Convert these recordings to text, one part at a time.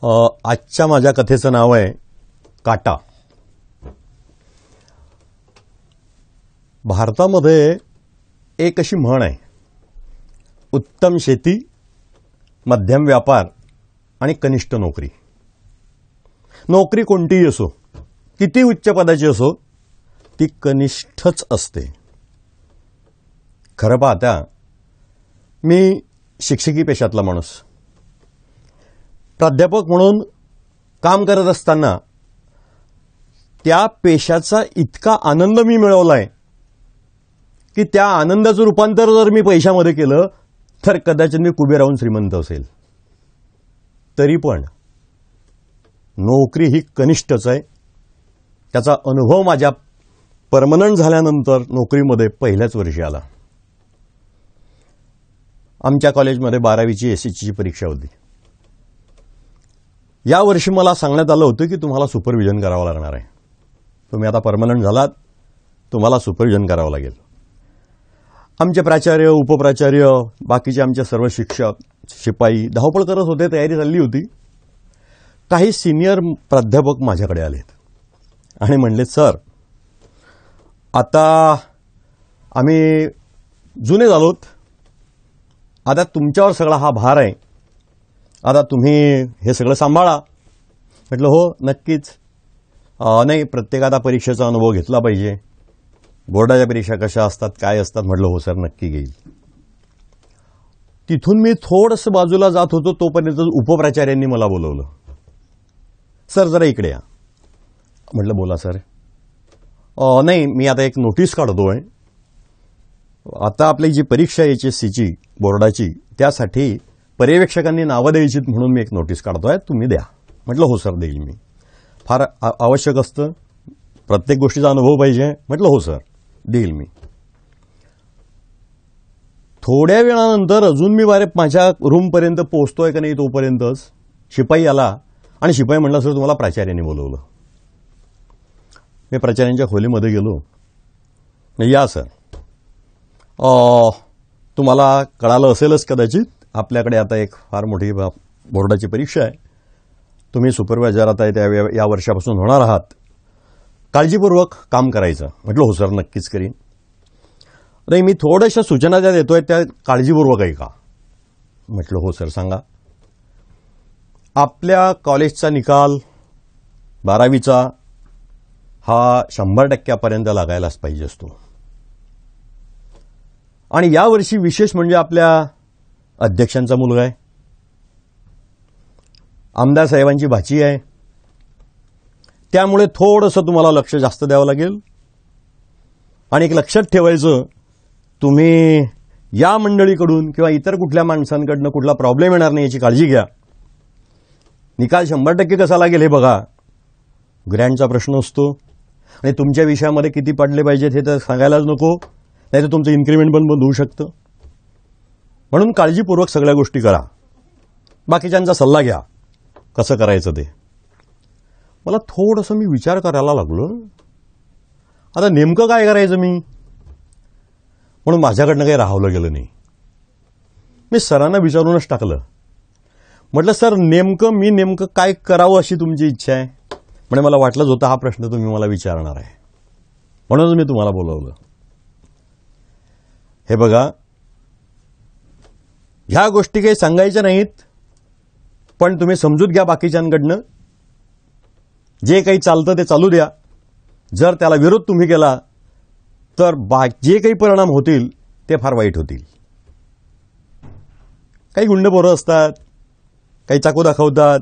आजच्या माझ्या कथेचं नाव आहे काटा. भारतामध्ये एक अशी म्हण आहे, उत्तम शेती, मध्यम व्यापार आणि कनिष्ठ नोकरी. नोकरी कोणतीही असो, किती उच्च पदाची असो, ती कनिष्ठच असते. खरं पाहता मी शिक्षकी पेशातला माणूस. प्राध्यापक म्हणून काम करत असताना त्या पेशाचा इतका आनंद मी मिळवलाय की त्या आनंदाचं रूपांतर जर मी पैशामध्ये केलं तर कदाचित मी कुबेराहून श्रीमंत असेल. तरी पण नोकरी ही कनिष्ठच आहे. त्याचा अनुभव माझ्या परमनंट झाल्यानंतर नोकरीमध्ये पहिल्याच वर्षी आला. आमच्या कॉलेजमध्ये 12वीची एसएससीची परीक्षा होती. या वर्षी मला सांगण्यात आलं होतं की तुम्हाला सुपरविजन करावं लागणार आहे. तुम्ही आता परमनंट झालात, तुम्हाला सुपरविजन करावं लागेल. आमचे प्राचार्य, उपप्राचार्य, बाकीचे आमचे सर्व शिक्षक, शिपाई धावपळ करत होते, तयारी चालली होती. काही सिनियर प्राध्यापक माझ्याकडे आलेत आणि म्हणले, सर आता आम्ही जुने झालोत, आता तुमच्यावर सगळा हा भार आहे, आता तुम्ही हे सगळं सांभाळा. म्हटलं हो नक्कीच. नाही, प्रत्येकाला परीक्षेचा अनुभव घेतला पाहिजे. बोर्डाच्या परीक्षा कशा असतात, काय असतात. म्हटलं हो सर, नक्की घेईल. तिथून मी थोडंसं बाजूला जात होतो तोपर्यंत उपप्राचार्यांनी मला बोलवलं. सर जरा इकडे या. म्हटलं बोला सर. नाही, मी आता एक नोटीस काढतोय. आता आपली जी परीक्षा आहे HSCची बोर्डाची, त्यासाठी पर्यवेक्षकांनी नावं द्यायची म्हणून मी एक नोटीस काढतोय, तुम्ही द्या. म्हटलं हो सर, देईल मी. फार आवश्यक असतं, प्रत्येक गोष्टीचा अनुभव पाहिजे. म्हटलं हो सर, देईल मी. थोड्या वेळानंतर अजून मी माझ्या रूमपर्यंत पोहोचतोय का नाही तोपर्यंतच शिपाई आला आणि शिपाई म्हणला, सर तुम्हाला प्राचार्यांनी बोलवलं. मी प्राचार्यांच्या खोलीमध्ये गेलो. या सर, तुम्हाला कळालं असेलच कदाचित, आपल्याकडे आता एक फार मोठी बोर्डाची परीक्षा आहे. तुम्ही सुपरवायझर आता या वर्षापासून होणार आहात. काळजीपूर्वक काम करायचं. म्हटलं हो सर, नक्कीच करीन. नाही, मी थोड्याशा सूचना ज्या देतोय त्या काळजीपूर्वक आहे का. म्हटलं हो सर, सांगा. आपल्या कॉलेजचा निकाल 12वीचा हा 100% लागायलाच पाहिजे असतो. आणि यावर्षी विशेष म्हणजे आपल्या अध्यक्षांचा मुलगा आहे, आमदार साहेबांची भाची आहे. त्यामुळे थोडंसं तुम्हाला लक्ष जास्त द्यावं लागेल. आणि एक लक्षात ठेवायचं, तुम्ही या मंडळीकडून किंवा इतर कुठल्या माणसांकडनं कुठला प्रॉब्लेम येणार नाही याची काळजी घ्या. निकाल 100% कसा लागेल हे बघा. ग्रँटचा प्रश्न असतो आणि तुमच्या विषयामध्ये किती पडले पाहिजेत हे तर सांगायलाच नको, नाही तर तुमचं इन्क्रिमेंट पण बंद होऊ शकतं. म्हणून काळजीपूर्वक सगळ्या गोष्टी करा. बाकीच्यांचा सल्ला घ्या कसं करायचं ते. मला थोडंसं मी विचार करायला लागलो, आता नेमकं काय करायचं मी. म्हणून माझ्याकडनं काही राहवलं गेलं नाही. मी सरांना विचारूनच टाकलं. म्हटलं सर, नेमकं काय करावं अशी तुमची इच्छा आहे. म्हणजे मला वाटलंच होतं हा प्रश्न तुम्ही मला विचारणार आहे, म्हणूनच मी तुम्हाला बोलवलं. हे बघा, ह्या गोष्टी काही सांगायच्या नाहीत, पण तुम्ही समजूत घ्या बाकीच्यांकडनं. जे काही चालतं ते चालू द्या. जर त्याला विरोध तुम्ही केला तर जे काही परिणाम होतील ते फार वाईट होतील. काही गुंड पोरं असतात, काही चाकू दाखवतात,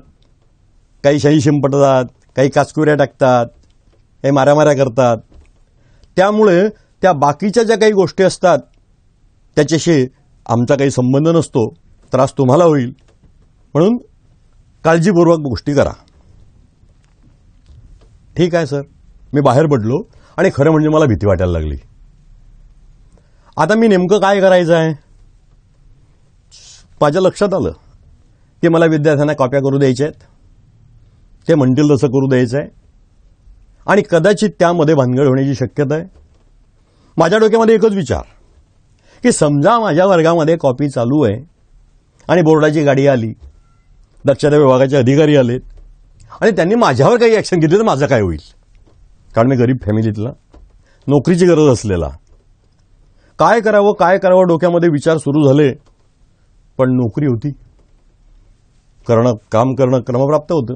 काही शाई शिंपटतात, काही काचकुऱ्या टाकतात, काही माऱ्यामाऱ्या करतात. त्यामुळे त्या बाकीच्या ज्या काही गोष्टी असतात त्याच्याशी आमचा काही संबंध नसतो. त्रास तुम्हाला होईल, म्हणून काळजीपूर्वक गोष्टी करा. ठीक आहे सर. मी बाहेर पडलो आणि खरं म्हणजे मला भीती वाटायला लागली. आता मी नेमकं काय करायचं आहे. माझ्या लक्षात आलं की मला विद्यार्थ्यांना कॉप्या करू द्यायच्या आहेत, ते म्हणतील तसं करू द्यायचं आहे आणि कदाचित त्यामध्ये भानगड होण्याची शक्यता आहे. माझ्या डोक्यामध्ये एकच विचार की समजा माझ्या वर्गामध्ये कॉपी चालू आहे आणि बोर्डाची गाडी आली दक्षता विभागाचे अधिकारी आले आणि त्यांनी माझ्यावर काही ॲक्शन घेतली तर माझं काय होईल, कारण मी गरीब फॅमिलीतला, नोकरीची गरज असलेला. काय करावं डोक्यामध्ये विचार सुरू झाले, पण नोकरी होती, काम करणं क्रमप्राप्त होतं.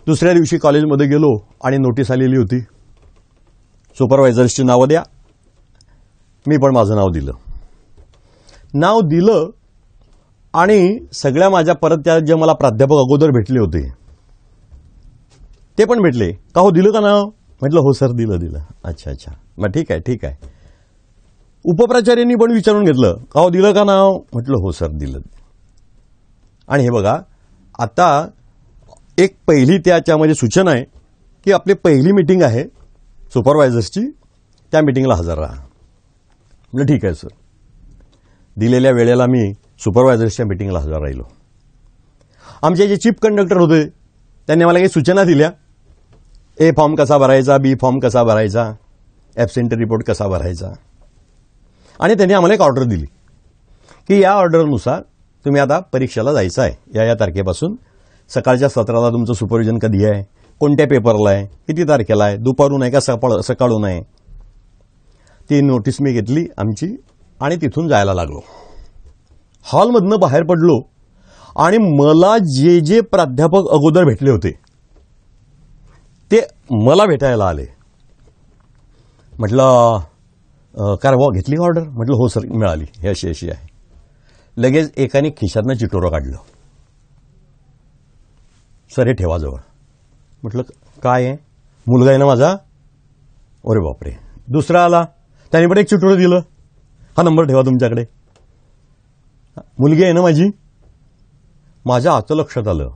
दुसऱ्या दिवशी कॉलेजमध्ये गेलो आणि नोटीस आलेली होती, सुपरवायझर्सची नावं द्या. मी पण माझं नाव दिलं आणि सगळ्या माझ्या परत त्या जे मला प्राध्यापक अगोदर भेटले होते ते पण भेटले. का हो दिलं का नाव? म्हटलं हो सर दिलं. अच्छा मग ठीक आहे. उपप्राचार्यांनी पण विचारून घेतलं, का हो दिलं का नाव? म्हटलं हो सर दिलं. आणि हे बघा, आता एक पहिली त्याच्यामध्ये सूचना आहे की आपली पहिली मीटिंग आहे सुपरवायझर्सची, त्या मीटिंगला हजर राहा. म्हटलं ठीक आहे सर. दिलेल्या वेळेला मी सुपरवायझर्सच्या मीटिंगला हजर राहिलो. आमचे जे चीफ कंडक्टर होते त्यांनी मला काही सूचना दिल्या, ए फॉर्म कसा भरायचा, बी फॉर्म कसा भरायचा, ॲब्सेंट रिपोर्ट कसा भरायचा. आणि त्यांनी आम्हाला एक ऑर्डर दिली की या ऑर्डरनुसार तुम्ही आता परीक्षेला जायचं आहे, या तारखेपासून सकाळच्या सत्राला तुमचं सुपरविजन कधी आहे, कोणत्या पेपरला आहे, किती तारखेला आहे, दुपारून आहे का सकाळून आहे. ती नोटीस मी घेतली आमची आणि तिथून जायला लागलो. हॉलमधनं बाहेर पडलो आणि मला जे प्राध्यापक अगोदर भेटले होते ते मला भेटायला आले. म्हटलं काय रे घेतली ऑर्डर? म्हटलं हो सर मिळाली, हे अशी आहे. लगेच एकाने खिशातनं चिटोरं काढलं, सर हे ठेवा जवळ. म्हटलं काय आहे? मुलगा आहे ना माझा. अरे बापरे. दुसरा आला, त्याने पण एक चिटोरं दिलं, हा नंबर ठेवा तुमच्याकडे. मुलगी आहे ना माझी. माझ्या आता लक्षात आलं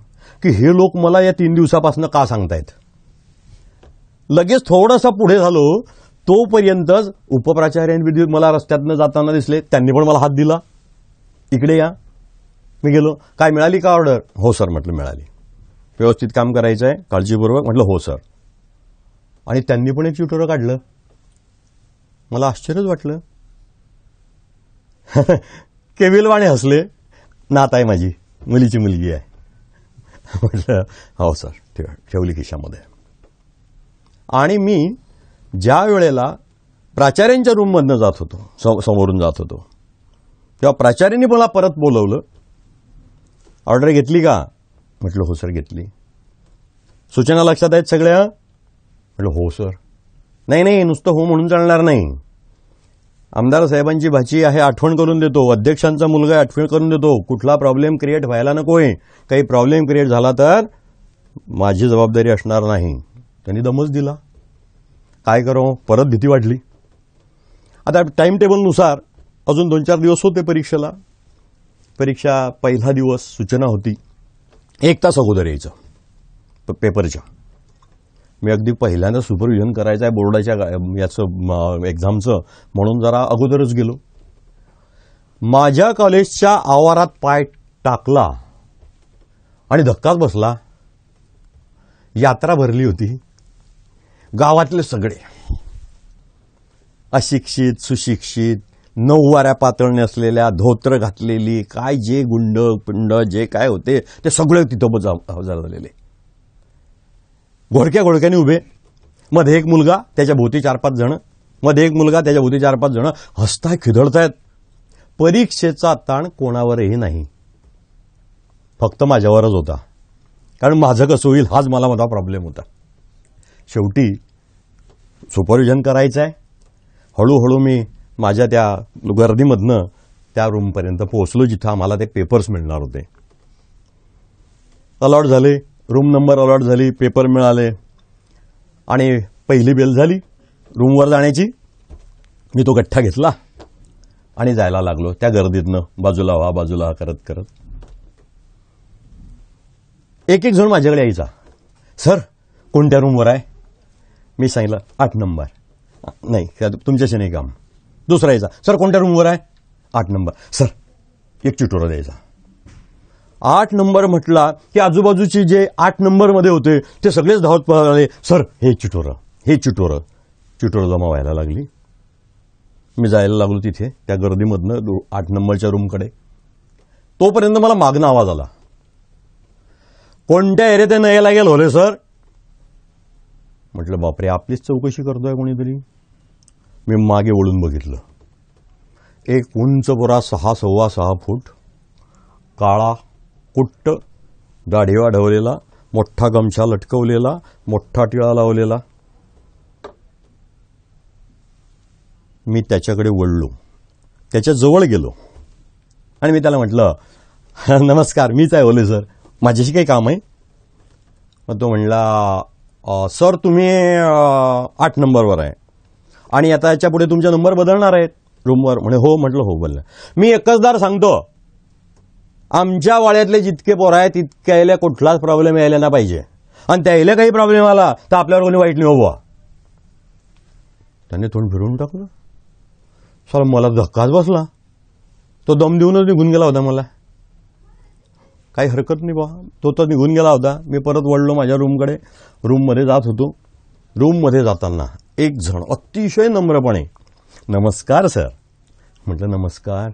की हे लोक मला या 3 दिवसापासून का सांगतायत. लगेच थोडासा पुढे झालो तोपर्यंतच उपप्राचार्यांनी मला रस्त्यातनं जाताना दिसले, त्यांनी पण मला हात दिला, इकडे या. मी गेलो, काय मिळाली का ऑर्डर? हो सर. म्हटलं मिळाली. व्यवस्थित काम करायचं आहे काळजीपूर्वक? म्हटलं हो सर. आणि त्यांनी पण एक चिटोरं काढलं. मला आश्चर्यच वाटलं. केविलवाणे हसले, नात आहे माझी, मुलीची मुलगी आहे. म्हटलं हो सर, ठेवली खिशामध्ये. आणि मी ज्या वेळेला प्राचार्यांच्या रूममधनं जात होतो, समोरून जात होतो, तेव्हा प्राचार्यांनी मला परत बोलवलं, ऑर्डर घेतली का? म्हटलं हो सर घेतली. सूचना लक्षात आहेत सगळ्या? म्हटलं हो सर. नाही नुसतं हो म्हणून चालणार नाही. आमदार साहेबांची भाची आहे, आठवण करून देतो. अध्यक्षांचा मुलगा आहे, आठवण करून देतो. कुठला प्रॉब्लेम क्रिएट व्हायला नकोय. काही प्रॉब्लेम क्रिएट झाला तर माझी जबाबदारी असणार नाही. त्यांनी दमच दिला. काय करावं, परत भीती वाटली. आता टाइम टेबलनुसार अजून 2-4 दिवस होते परीक्षेला. परीक्षा पहिला दिवस सूचना होती 1 तास अगोदर यायचं पेपरच्या. मी अगदी पहिल्यांदा सुपरविजन करायचं आहे बोर्डाच्या याचं एक्झामचं म्हणून जरा अगोदरच गेलो. माझ्या कॉलेजच्या आवारात पाय टाकला आणि धक्काच बसला. यात्रा भरली होती. गावातले सगळे अशिक्षित सुशिक्षित, नऊवाऱ्या पातळणी असलेल्या, धोत्र घातलेली, काय जे गुंड पिंड जे काय होते ते सगळे तिथं हजर झालेले. घोडक्याने उभे. मध्ये एक मुलगा, त्याच्या भोवती 4-5 जण, मध्ये एक मुलगा, त्याच्या भोवती 4-5 जण हसताय, खिदळतायत. परीक्षेचा ताण कोणावरही नाही, फक्त माझ्यावरच होता. कारण माझं कसं होईल हाच मला मोठा प्रॉब्लेम होता. शेवटी सुपरविजन करायचं आहे. हळूहळू मी माझ्या त्या गर्दीमधनं त्या रूमपर्यंत पोहोचलो जिथं आम्हाला ते पेपर्स मिळणार होते. अलॉट झाले, रूम नंबर अलॉट झाली, पेपर मिळाले आणि पहिली बेल झाली रूमवर जाण्याची. मी तो गठ्ठा घेतला आणि जायला लागलो त्या गर्दीतनं, बाजूला व्हा करत करत. एक जण माझ्याकडे यायचा, सर कोणत्या रूमवर आहे? मी सांगितलं 8 नंबर. नाही तुमच्याशी नाही काम. दुसरा यायचा, सर कोणत्या रूमवर आहे? 8 नंबर. सर एक चिटोरा द्यायचा. 8 नंबर म्हटला की आजूबाजूचे जे 8 नंबरमध्ये होते ते सगळेच धावत पळाले, सर हे चिटोरं जमा व्हायला लागली. मी जायला लागलो तिथे त्या गर्दीमधनं 8 नंबरच्या रूमकडे. तोपर्यंत मला मागणं आवाज आला, कोणत्या एरियात नाही लागेल होले सर. म्हटलं बापरे, आपलीच चौकशी करतोय कोणीतरी. मी मागे वळून बघितलं. एक उंच पुरा 6.25 फूट, काळा कुट्ट, दाढी वाढवलेला, मोठा गमछा लटकवलेला, मोठा टिळा लावलेला. मी त्याच्याकडे वळलो, त्याच्या जवळ गेलो आणि मी त्याला म्हटलं, नमस्कार, मीच आहे ओले सर, माझ्याशी काही काम आहे. मग तो म्हणला, सर तुम्ही 8 नंबरवर आहे आणि आता याच्या पुढे तुमचा नंबर बदलणार आहेत रूमवर. म्हणे हो. म्हटलं हो. बोललं, मी एकच दार सांगतो, आमच्या वाड्यातले जितके पोरं आहेत तितक्या कुठलाच प्रॉब्लेम यायला ना पाहिजे, आणि त्याला काही प्रॉब्लेम आला तर आपल्यावर कोणी वाईट नाही हवं. त्याने तोंड फिरवून टाकलं. सर मला धक्काच बसला. तो दम देऊनच निघून गेला होता. मला काही हरकत नाही बा, तो तर निघून गेला होता. मी परत वळलो माझ्या रूमकडे. रूममध्ये जात होतो. रूममध्ये जाताना एक जण अतिशय नम्रपणे, नमस्कार सर. म्हटलं नमस्कार,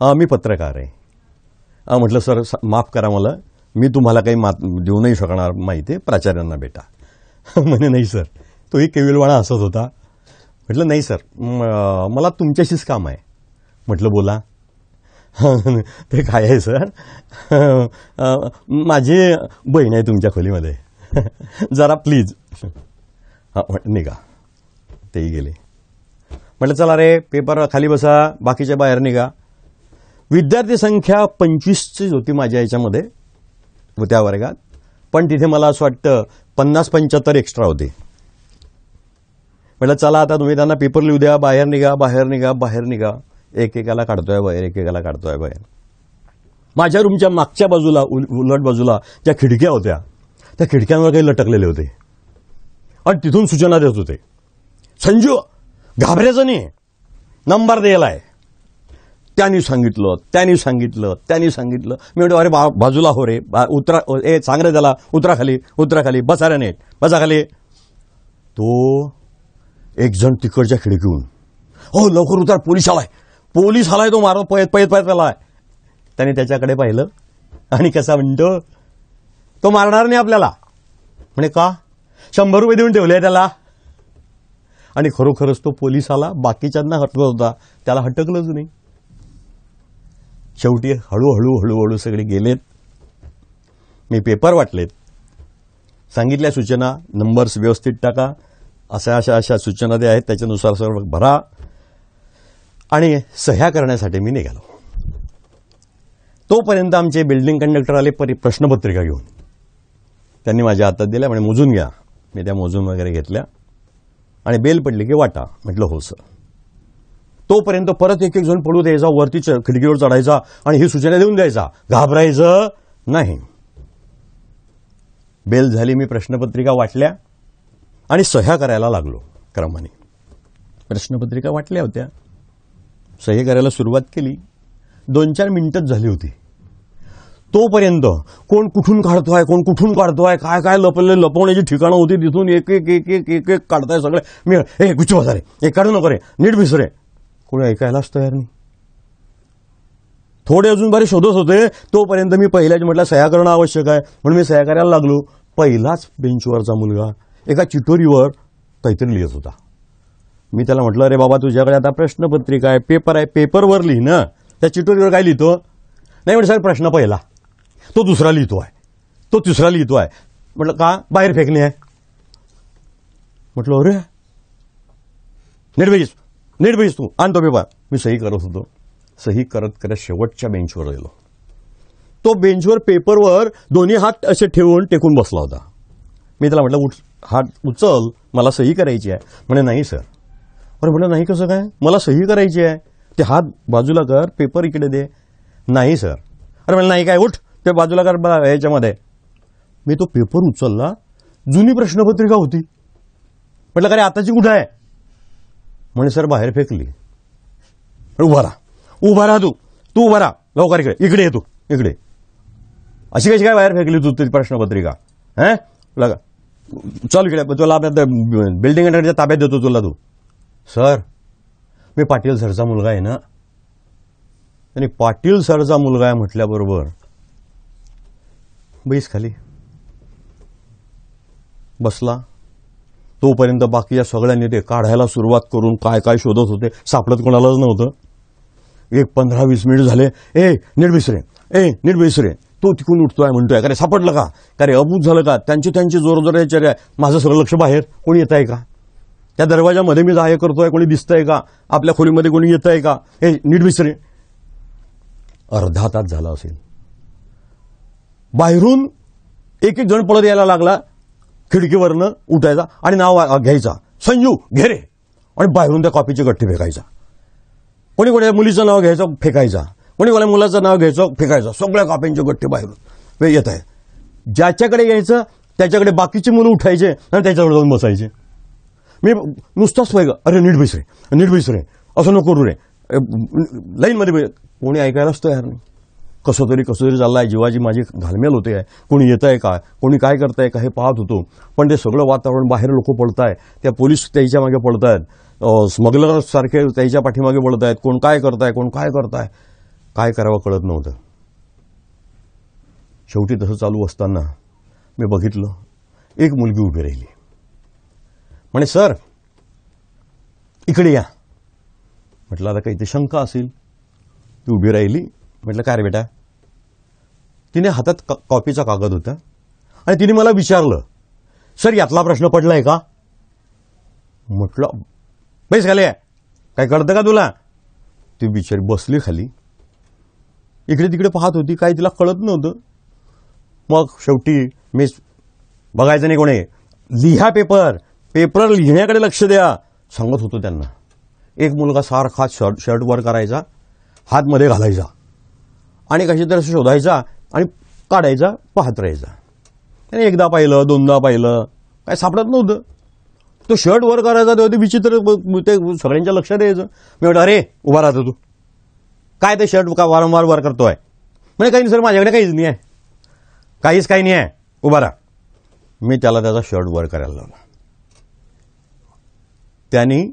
मी पत्रकार आहे. म्हटलं सर माफ करा मला, मी तुम्हाला काही देऊ नाही शकणार माहिती, प्राचार्यांना भेटा. म्हणे नाही सर. तोही केविलवाणा हसत होता. म्हटलं नाही सर, मला तुमच्याशीच काम आहे. म्हटलं बोला. ते काय आहे सर, माझी बहीण आहे तुमच्या खोलीमध्ये, जरा प्लीज. निघा. तेही गेले. म्हटलं चला रे, पेपर खाली बसा, बाकीच्या बाहेर निघा. विद्यार्थी संख्या 25ची होती माझ्या याच्यामध्ये त्या वर्गात, पण तिथे मला असं वाटतं 50-75 एक्स्ट्रा होते. म्हटलं चला आता तुम्ही त्यांना पेपर लिहू द्या, बाहेर निघा, बाहेर निघा, बाहेर निघा. एकेकाला काढतोय बाहेर, एकेकाला काढतोय बाहेर. माझ्या रूमच्या मागच्या बाजूला, उलट बाजूला ज्या खिडक्या होत्या, त्या खिडक्यांवर काही लटकलेले होते आणि तिथून सूचना देत होते, संजू घाबरायचं नाही, नंबर द्यायला आहे. त्यांनी सांगितलं, त्यांनी सांगितलं, त्यांनी सांगितलं. मी म्हणतो अरे बाजूला हो रे, उतरा, सांग रे त्याला, उतरा खाली, उतरा खाली, बसा रे नेट, बसा खाली. तो एक जण तिकडच्या खिडकीहून, हो लवकर उतर, पोलीस आलाय, पोलीस आलाय. तो मारत पळत पळत पळत आलाय. त्याने त्याच्याकडे पाहिलं आणि कसा म्हणतो, तो मारणार नाही आपल्याला. म्हणे का, 100 रुपये देऊन ठेवले त्याला. आणि खरोखरच तो पोलीस आला. बाकीच्यांना हटकत होता, त्याला हटकलंच नाही. शेवटी हळूहळू हळूहळू सगळे गेलेत. मी पेपर वाटलेत, सांगितल्या सूचना, नंबर्स व्यवस्थित टाका, अशा अशा अशा सूचना द्या आहेत, त्याच्यानुसार सर्व भरा, आणि सह्या करण्यासाठी मी निघालो. तोपर्यंत आमचे बिल्डिंग कंडक्टर आले प्रश्नपत्रिका घेऊन. त्यांनी माझ्या हातात दिल्या, म्हणजे मोजून घ्या. मी त्या मोजून वगैरे घेतल्या आणि बेल पडली की वाटा. म्हटलं हो सर. तोपर्यंत परत एक एक जण पडू द्यायचा, वरती खिडकीवर चढायचा आणि ही सूचना देऊन द्यायचा, घाबरायचं नाही. बेल झाली. मी प्रश्नपत्रिका वाटल्या आणि सह्या करायला लागलो क्रमाने. प्रश्नपत्रिका वाटल्या होत्या, सह्या करायला सुरुवात केली. 2-4 मिनिटच झाली होती. तोपर्यंत कोण कुठून काढतोय, कोण कुठून काढतोय, काय काय लपवण्याची ठिकाणं होती, तिथून एक एक एक एक एक एक काढताय सगळे. मी हे गुच्छ बसा रे, हे काढू नको रे, नीट भिसरे. कोणी ऐकायलाच तयार नाही. थोडे अजून बरे शोधत होते. तोपर्यंत मी पहिल्याच म्हटलं सह्या करणं आवश्यक आहे, म्हणून मी सह्या करायला लागलो. पहिलाच बेंचवरचा मुलगा एका चिठोरीवर काहीतरी लिहित होता. मी त्याला म्हटलं अरे बाबा, तुझ्याकडे आता प्रश्नपत्रिका आहे, पेपर आहे, पेपरवर लिहि ना, त्या चिठोरीवर काय लिहितो. नाही म्हणजे सर प्रश्न पहिला, तो दुसरा लिहितो आहे, तो तिसरा लिहितो आहे. म्हटलं का, बाहेर फेकणे आहे. म्हटलं अरे नीट बैस तू, आणतो पेपर. मी सही करत होतो. सही करत करत शेवटच्या बेंचवर गेलो. तो बेंचवर पेपरवर दोन्ही हात असे ठेवून टेकून बसला होता. मी त्याला म्हटलं हात उचल, मला सही करायची आहे. म्हणे नाही सर. अरे म्हटलं नाही कसं काय, मला सही करायची आहे. ते हात बाजूला कर, पेपर इकडे दे. नाही सर. अरे म्हटलं नाही काय, उठ, ते बाजूला कर ह्याच्यामध्ये. मी तो पेपर उचलला, जुनी प्रश्नपत्रिका होती. म्हटलं का रे आताची कुठं आहे. म्हणे सर बाहेर फेकली. उभा राहा तू उभा राहा लवकर, इकडे ये तू, इकडे. अशी कशी काय बाहेर फेकली तू ती प्रश्नपत्रिका. लगा चल इकडे, तुला आपल्या बिल्डिंग कंडक्टरच्या ताब्यात देतो तुला. तू सर, मी पाटील सरचा मुलगा आहे ना. त्यांनी पाटील सरचा मुलगा आहे म्हटल्याबरोबर बैस खाली बसला. तोपर्यंत बाकीच्या सगळ्यांनी ते काढायला सुरुवात करून काय काय शोधत होते, सापडत कोणालाच नव्हतं. एक 15-20 मिनिट झाले. नीट बिसरे तो तिकून उठतोय, म्हणतोय का रे सापडलं का, का रे अबूत झालं का. त्यांची जोरदार विचार, माझं सगळं लक्ष बाहेर, कोणी येत आहे का, त्या दरवाजामध्ये मी जाय करतोय, कोणी दिसतंय का, आपल्या खोलीमध्ये कोणी येत आहे का, नीट बिसरे. अर्धा तास झाला असेल. बाहेरून एक एक जण पळत यायला लागला, खिडकीवरनं उठायचा आणि नाव घ्यायचा, संजू घे रे, आणि बाहेरून त्या कॉपीचे गठ्ठे फेकायचा. कोणी कोणी मुलीचं नाव घ्यायचं फेकायचा, कोणी कोणी मुलाचं नाव घ्यायचं फेकायचं. सगळ्या कॉपींचे गठ्ठे बाहेरून येत आहे. ज्याच्याकडे यायचं त्याच्याकडे बाकीची मुलं उठायचे आणि त्याच्याकडे जाऊन बसायचे. मी नुसताच पाहिजे, अरे नीट बिसरे असं नको करू रे, लाईनमध्ये कोणी ऐकायलाच तयार नाही. कसं तरी चाललाय, जीवाची माझी घालमेल होते आहे, कोणी येत आहे का, कोणी काय करताय का हे पाहत होतो. पण ते सगळं वातावरण, बाहेर लोक पळताय, त्या पोलीस त्याच्या मागे पळतायत, स्मगलर सारखे त्याच्या पाठीमागे पळतायत, कोण काय करताय, काय करावं कळत नव्हतं. शेवटी तसं चालू असताना मी बघितलं, एक मुलगी उभी राहिली. म्हणे सर इकडे या. म्हटलं आता काही ते शंका असेल. ती उभी राहिली. म्हटलं काय रे बेटा. तिने हातात कॉपीचा कागद होता आणि तिने मला विचारलं, सर यातला प्रश्न पडलाय का. म्हटलं बैस खाली, काय कळतं का तुला. ती बिचारी बसली खाली, इकडे तिकडे पाहत होती, काही तिला कळत नव्हतं. मग शेवटी मी बघायचं नाही कोणी, लिहा पेपर लिहिण्याकडे लक्ष द्या सांगत होतो त्यांना. एक मुलगा सारखा शर्ट वर करायचा, हात मध्ये घालायचा आणि कशीतरी शोधायचा आणि काढायचा, पाहत राहायचा. त्याने एकदा पाहिलं, दोनदा पाहिलं, काय सापडत नव्हतं. तो शर्ट वर करायचा तेव्हा ते विचित्र, ते सगळ्यांच्या लक्षात यायचं. मी म्हटलं अरे उभा राहतो तू, काय ते शर्ट का वारंवार वर करतोय. म्हणजे काही नाही सर, माझ्याकडे काही नाही आहे, उभा राहा. मी त्याला त्याचा शर्ट वर करायला लावला. त्यांनी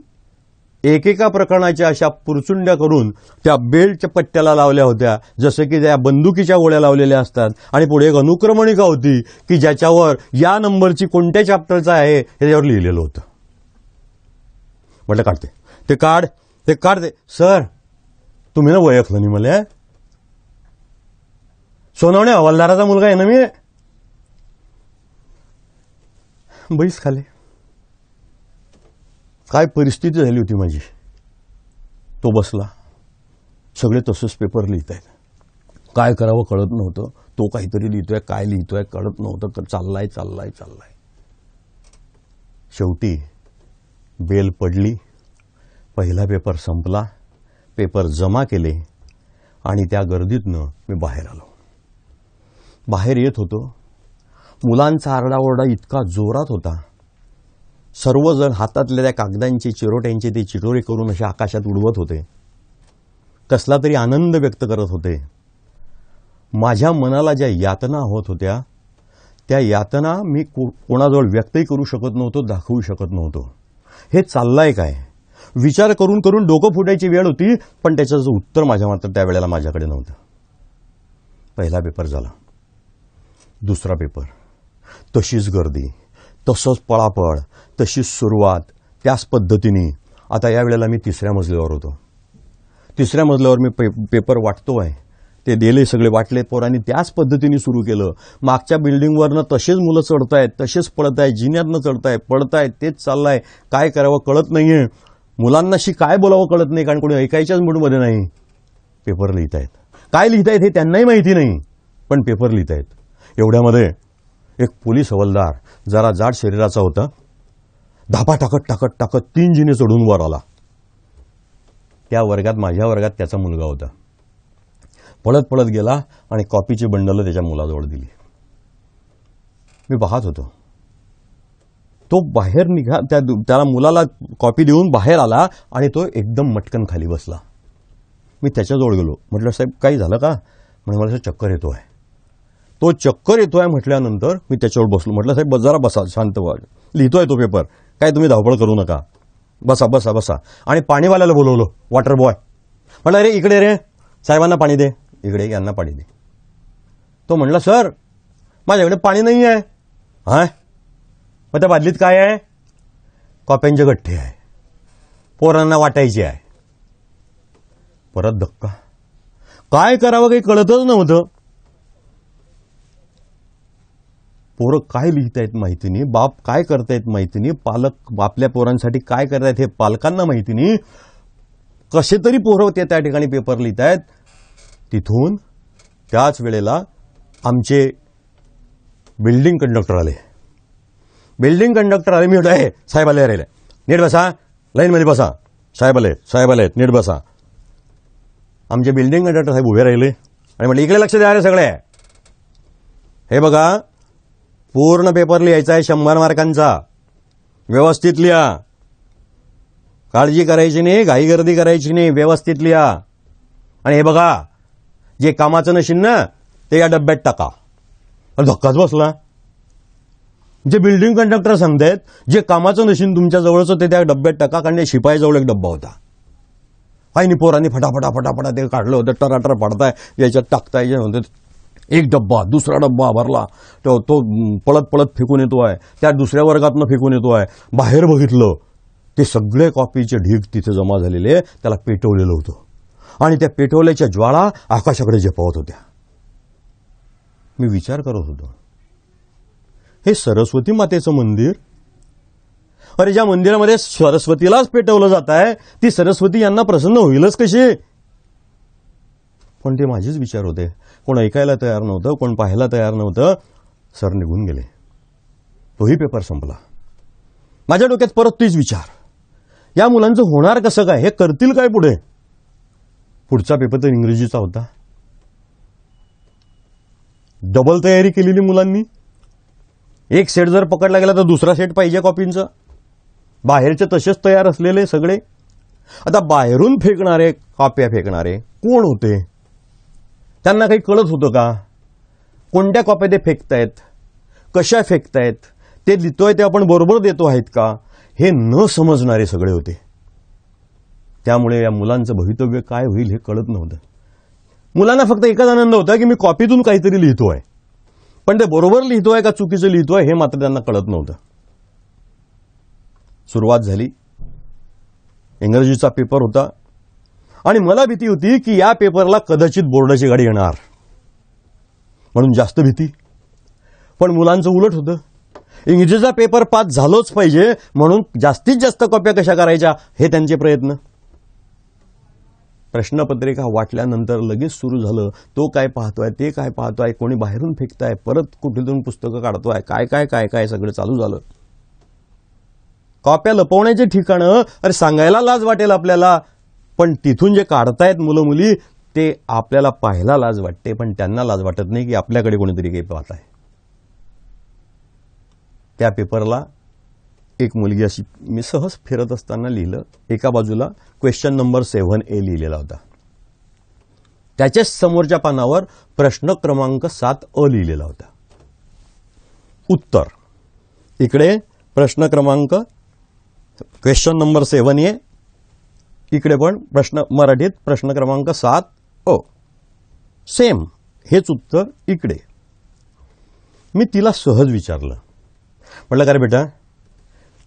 एकेका प्रकरणाच्या अशा पुरचुंड्या करून त्या बेल्टच्या पट्ट्याला लावल्या होत्या, जसं की त्या बंदुकीच्या गोळ्या लावलेल्या असतात. आणि पुढे एक अनुक्रमणिका होती की ज्याच्यावर या नंबरची कोणत्या चॅप्टरचा आहे हे त्याच्यावर लिहिलेलं होतं. म्हटलं काढते, ते काढते. सर तुम्ही ना ओळखलं नाही मला, सोनवणे हवालदाराचा मुलगा आहे ना मी. बैस खाली. काय परिस्थिती झाली होती माझी. तो बसला, सगळे तसंच पेपर लिहित आहेत, काय करावं कळत नव्हतं. तो काहीतरी लिहितोय, काय लिहितोय कळत नव्हतं, तर चाललाय. शेवटी बेल पडली, पहिला पेपर संपला, पेपर जमा केले आणि त्या गर्दीतनं मी बाहेर आलो. बाहेर येत होतो, मुलांचा आरडाओरडा इतका जोरात होता, सर्वजण हातातल्या त्या कागदांचे चिरोट्यांचे ते चिटोरे करून अशा आकाशात उडवत होते, कसला तरी आनंद व्यक्त करत होते. माझ्या मनाला ज्या यातना होत होत्या त्या यातना मी कोणाजवळ व्यक्तही करू शकत नव्हतो, दाखवू शकत नव्हतो. हे चाललंय काय विचार करून करून डोकं फुटायची वेळ होती, पण त्याचं उत्तर मात्र त्यावेळेला माझ्याकडे नव्हतं. पहिला पेपर झाला, दुसरा पेपर, तशीच गर्दी, तसंच पळापळ, तशीच सुरुवात, त्याच पद्धतीने. आता यावेळेला मी तिसऱ्या मजल्यावर होतो. तिसऱ्या मजल्यावर मी पेपर वाटतोय, ते दिले सगळे वाटले, पोरांनी त्याच पद्धतीने सुरू केलं. मागच्या बिल्डिंगवरनं तसेच मुलं चढतायत, तसेच पळतायत, जिन्यातनं चढतायत, पळतायत, तेच चाललंय. काय करावं कळत नाहीये, मुलांनाशी काय बोलावं कळत नाही, कारण कोणी ऐकायच्याच मूडमध्ये नाही. पेपर लिहितायत, काय लिहितायत हे त्यांनाही माहिती नाही, पण पेपर लिहितायत. एवढ्यामध्ये एक पोलीस हवालदार जरा जाड शरीराचा होता, धापा टाकत 3 जिने चढून वर आला. त्या वर्गात, माझ्या वर्गात त्याचा मुलगा होता. पळत गेला आणि कॉपीची बंडल त्याच्या मुलाजवळ दिली. मी पाहत होतो. तो बाहेर निघा, त्याला मुलाला कॉपी देऊन बाहेर आला आणि तो एकदम मटकन खाली बसला. मी त्याच्याजवळ गेलो, म्हटलं साहेब काही झालं का. म्हणजे मला चक्कर येतोय. तो चक्कर येतोय म्हटल्यानंतर मी त्याच्यावर बसलो. म्हटलं साहेब जरा बसा, शांत व्हा, लिहितोय तो पेपर, काय तुम्ही धावपळ करू नका, बसा. आणि पाणीवाल्याला बोलवलं, वॉटर बॉय. म्हटलं अरे इकडे रे, साहेबांना पाणी दे, इकडे यांना पाणी दे. तो म्हणला सर माझ्याकडे पाणी नाही आहे. हा मग त्या बादलीत काय आहे? कॉप्यांचे गठ्ठे आहे, पोरांना वाटायचे आहे. परत धक्का. काय करावं काही कळतच नव्हतं. पोरं काय लिहितायत माहिती नाही, बाप काय करतायत माहिती नाही, पालक आपल्या पोरांसाठी काय करतायत हे पालकांना माहिती नाही. कसे तरी पोरं ते त्या ठिकाणी पेपर लिहितायत. तिथून त्याच वेळेला आमचे बिल्डिंग कंडक्टर आले. बिल्डिंग कंडक्टर आले. मी म्हटलं हे साहेब आले राहिले, नीट बसा, लाईनमध्ये बसा, साहेब आले नीट बसा. आमचे बिल्डिंग कंडक्टर साहेब उभे राहिले आणि म्हटलं इकडे लक्ष द्या रे सगळे. हे बघा पूर्ण पेपर लिहायचा आहे 100 मार्कांचा, व्यवस्थित लिहा, काळजी करायची नाही, घाईगर्दी करायची नाही, व्यवस्थित लिहा. आणि हे बघा जे कामाचं नशीन ना ते या डब्यात टाका. धक्काच बसला. जे बिल्डिंग कंडक्टर सांगतायत जे कामाचं नशीन तुमच्या जवळचं ते त्या डब्यात टाका, कारण शिपाईजवळ एक डब्बा होता. आणि पोरांनी फटाफटा ते काढलं होतं, टराटर पडताय, याच्यात टाकताय नव्हतं. एक डब्बा, दुसरा डब्बा भरला, तो पळत पळत फेकून येतोय, त्या दुसऱ्या वर्गातनं फेकून येतोय. बाहेर बघितलं ते सगळे कॉपीचे ढीग तिथे जमा झालेले, त्याला पेटवलेलं होतं आणि त्या पेटवल्याच्या ज्वाळा आकाशाकडे झेपावत होत्या. मी विचार करत होतो हे सरस्वती मातेचं मंदिर, अरे ज्या मंदिरामध्ये सरस्वतीलाच पेटवलं जात आहे ती सरस्वती यांना प्रसन्न होईलच कशी? पण ते माझेच विचार होते. कोण ऐकायला तयार नव्हतं, कोण पाहायला तयार नव्हतं. सर निघून गेले. तोही पेपर संपला. माझ्या डोक्यात परत तेच विचार, या मुलांचं होणार कसं काय, हे करतील काय पुढे? पुढचा पेपर तर इंग्रजीचा होता. डबल तयारी केलेली मुलांनी. एक सेट जर पकडला गेला तर दुसरा सेट पाहिजे कॉपींचा. बाहेरचे तसेच तयार असलेले सगळे. आता बाहेरून फेकणारे, कॉप्या फेकणारे कोण होते? त्यांना काही कळत होतं का? कोणत्या कॉप्या ते फेकतायत, कशा फेकतायत, ते लिहितोय ते आपण बरोबर देतो आहेत का, हे न समजणारे सगळे होते. त्यामुळे या मुलांचं भवितव्य काय होईल हे कळत नव्हतं. मुलांना फक्त एकच आनंद होता की मी कॉपीतून काहीतरी लिहितोय, पण ते बरोबर लिहितोय का चुकीचं लिहितोय हे मात्र त्यांना कळत नव्हतं. सुरुवात झाली. इंग्रजीचा पेपर होता आणि मला भीती होती की या पेपरला कदाचित बोर्डाची गाडी येणार म्हणून जास्त भीती. पण मुलांचं उलट होतं. इंग्रजीचा पेपर पास झालोच पाहिजे म्हणून जास्तीत जास्त कॉप्या कशा करायच्या हे त्यांचे प्रयत्न. प्रश्नपत्रिका वाटल्यानंतर लगेच सुरू झालं. तो काय पाहतोय, ते काय पाहतोय, कोणी बाहेरून फेकताय, परत कुठेतून पुस्तकं काढतोय, काय काय काय काय सगळं चालू झालं. कॉप्या लपवण्याचे ठिकाणं, अरे सांगायला लाज वाटेल आपल्याला, पण तिथून जे काढतायत मुलं मुली ते आपल्याला पाहायला लाज वाटते, पण त्यांना लाज वाटत नाही की आपल्याकडे कोणीतरी काही पाहत आहे. त्या पेपरला एक मुलगी अशी मी सहज फिरत असताना लिहिलं. एका बाजूला क्वेश्चन नंबर 7A लिहिलेला होता. त्याच्या समोरच्या पानावर प्रश्न क्रमांक 7A लिहिलेला होता. उत्तर इकडे प्रश्न क्रमांक क्वेश्चन नंबर 7A, इकडे पण मराठीत प्रश्न क्रमांक 7A. सेम हेच उत्तर इकडे. मी तिला सहज विचारलं, म्हटलं का रे बेटा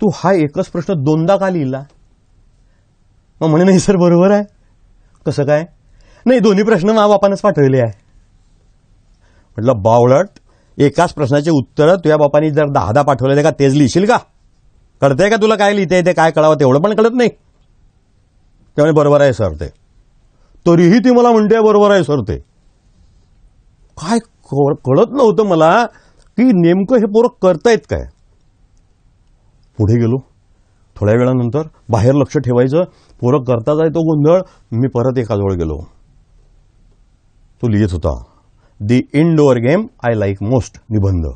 तू हा एकच प्रश्न 2दा का लिहिला? मग म्हणे नाही सर बरोबर आहे. कसं काय? नाही दोन्ही प्रश्न माबापानंच पाठवले आहे. म्हटलं बावळट, एकाच प्रश्नाचे उत्तर तुझ्या बापानी जर 10 पाठवले का तेच लिहिशील का? कळतंय का तुला काय लिहिते ते, काय कळावं तेवढं पण कळत नाही. त्यामुळे बरोबर आहे सर ते. तरीही ती मला म्हणते बरोबर आहे सर ते. काय कळत नव्हतं मला की नेमकं हे पोरं करतायत काय. पुढे गेलो. थोड्या वेळानंतर बाहेर लक्ष ठेवायचं, पोरं करताच आहे तो गोंधळ. मी परत एकाजवळ गेलो. तो लिहित होता the indoor game I like most, निबंध.